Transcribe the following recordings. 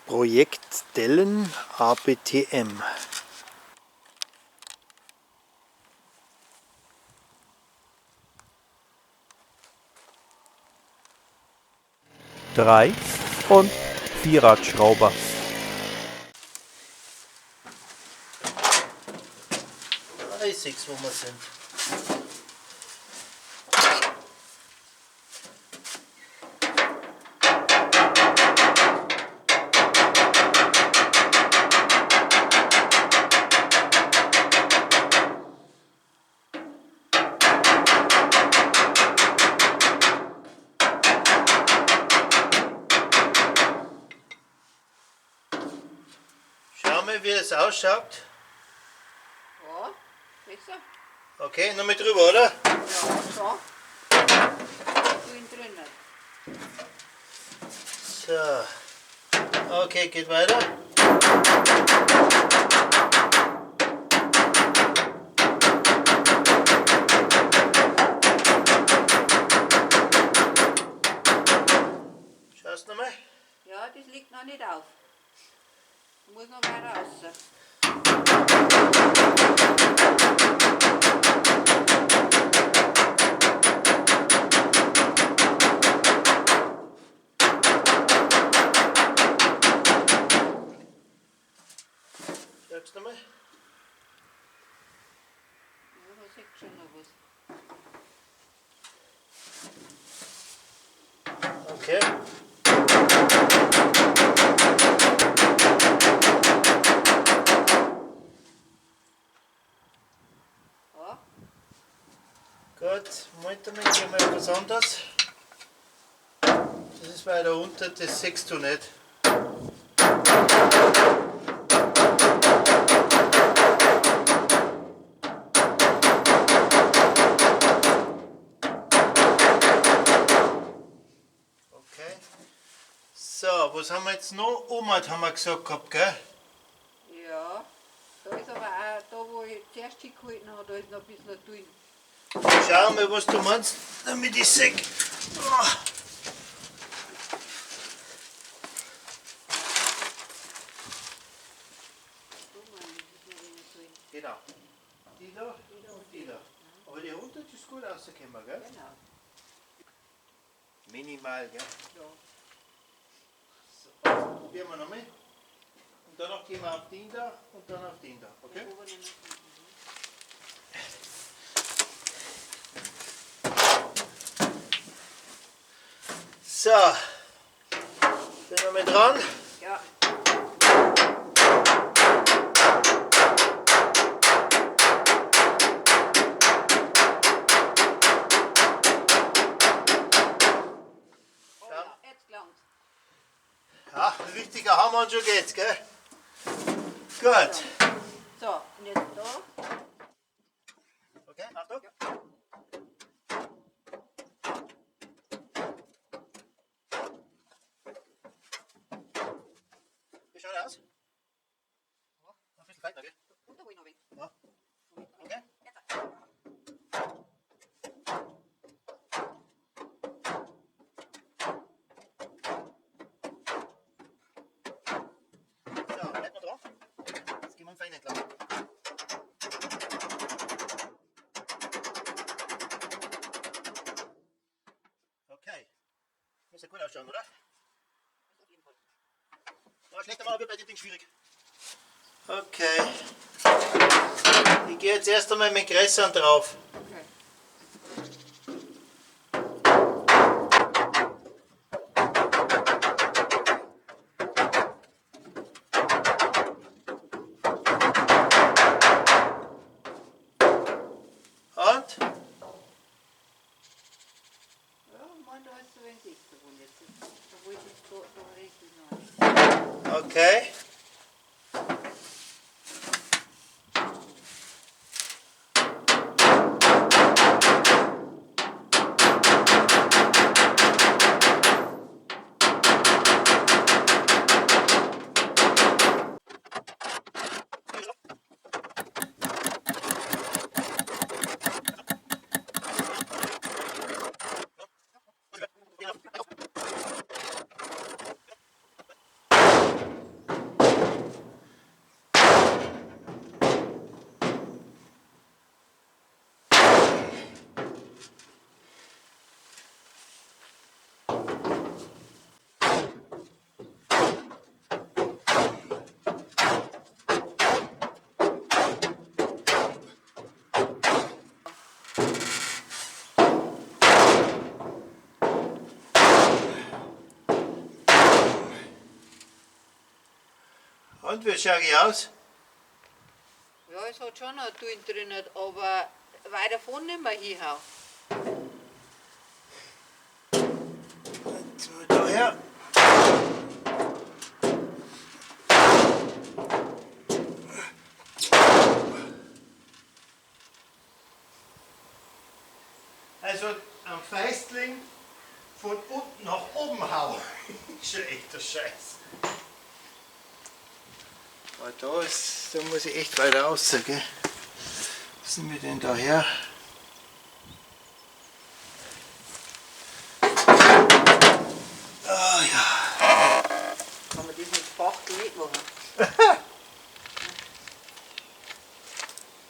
Produkt-Link APTM. Drei- und Vierradschrauber. Da ist es, wo wir sind. Schau mal, wie es ausschaut. Ja, besser. Okay, noch mit drüber, oder? Ja, so. Du ihn drinnen. So. Okay, geht weiter. Schaust nochmal? Ja, das liegt noch nicht auf. Muss noch weiter raus. Schaust nochmal? Ja, da sieht schon noch was. Okay. Ja, Gut, Moment mal, gehen wir etwas anderes. Das ist weiter unten, das siehst du nicht. Okay. So, was haben wir jetzt noch? Umhat haben wir gesagt gehabt, gell? ja. Da ist aber auch, da wo ich zuerst hingehalten habe, da ist noch ein bisschen dünn. Schau mal, was du meinst, damit ich sehe. Oh. Genau. Die da und die da. Aber die runter ist gut rausgekommen, gell? Genau. Minimal, gell? Ja. So, jetzt probieren wir nochmal. Und danach gehen wir auf den da und dann auf den da, okay? So, sind wir mal dran. Ja. Oh ja, jetzt langt's. Ja, ein richtiger Hammer und schon geht's, gell? Gut. So, und jetzt da. Okay, Achtung. Wie schaut er aus? Ja, ein bisschen weiter, gell? Und da wo ich noch weg. Ja. Okay. So, bleibt noch drauf. Jetzt gehen wir am Fein entlang. Okay. Muss ja gut ausschauen, oder? Auf jeden Fall. Aber schlechter Mal wird bei dem Ding schwierig. Okay. Ich gehe jetzt erst einmal mit dem Gräsern drauf. Okay. Und? Ja, man, da ist so ein wenig dichter geworden jetzt. Da wo ich jetzt da richtig noch nicht. Okay. Und wie schaue ich aus? Ja, es hat schon ein Tuch drin, aber weiter vorne nicht mehr hinhauen. Jetzt mal da her. Also am Feistling von unten nach oben hauen. Schon echter Scheiß. Aber da muss ich echt weiter raus, gell? Was sind wir denn da her? Ah ja. Kann man das mit Spachtel nicht machen?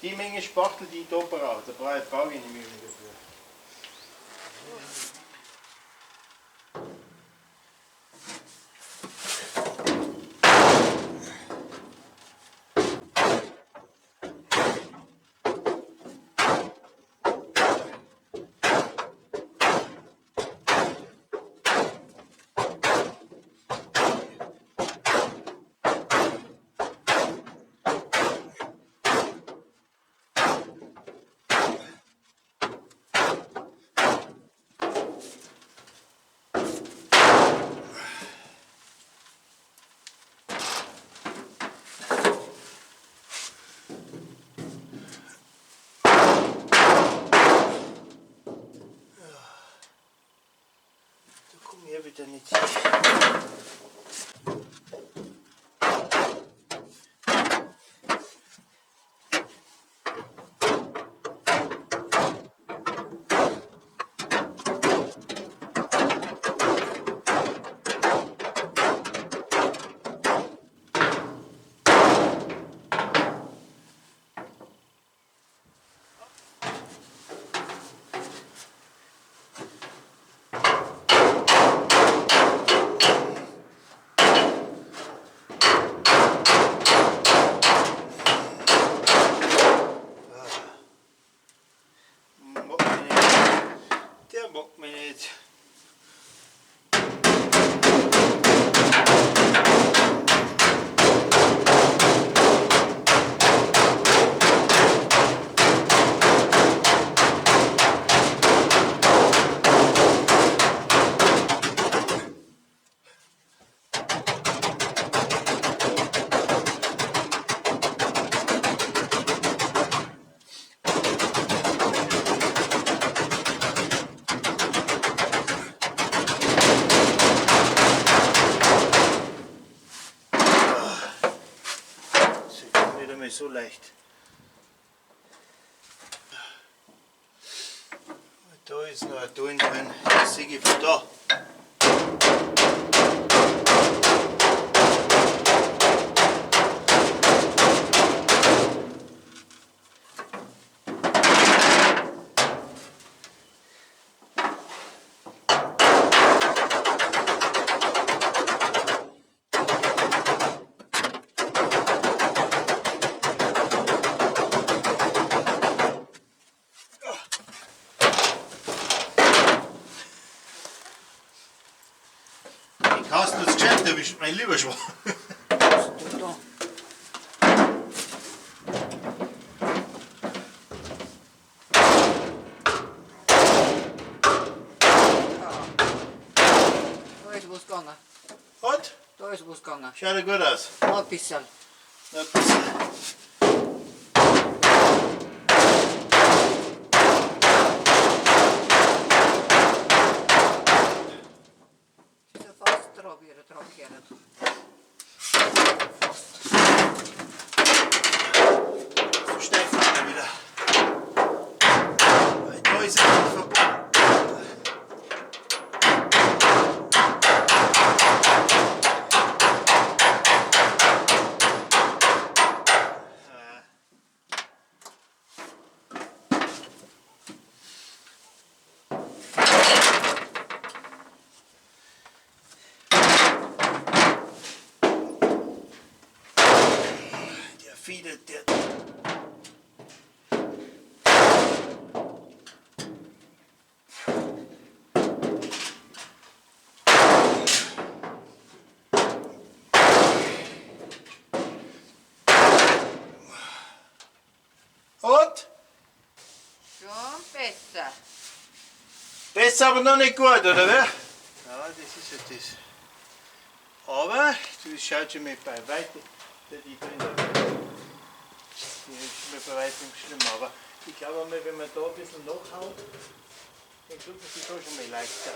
Die Menge Spachtel, die ich da brauche, da brauche ich nicht mehr dafür. Hier wieder nicht hin. Der mag mich nicht. So leicht. Da ist noch ein Ton drin, das sehe ich von da. Kasten hat es gescheit erwischt, mein lieber Schwan. Da. Da ist was gegangen. Und? Da ist was gegangen. Schaut ja gut aus. Noch ein bisschen. Noch ein bisschen. Ist ja fast drauf, wie er drauf gehört. So steif wird er wieder. Weil da ist er nicht verbunden. Viele, der jetzt aber noch nicht gut, oder wer? Ja, das ist ja das. Aber, das schaut schon mal bei weitem, die drin die ist mir bei weitem schlimm, aber ich glaube mal, wenn man da ein bisschen nachhaut, dann tut man sich da schon mal leichter.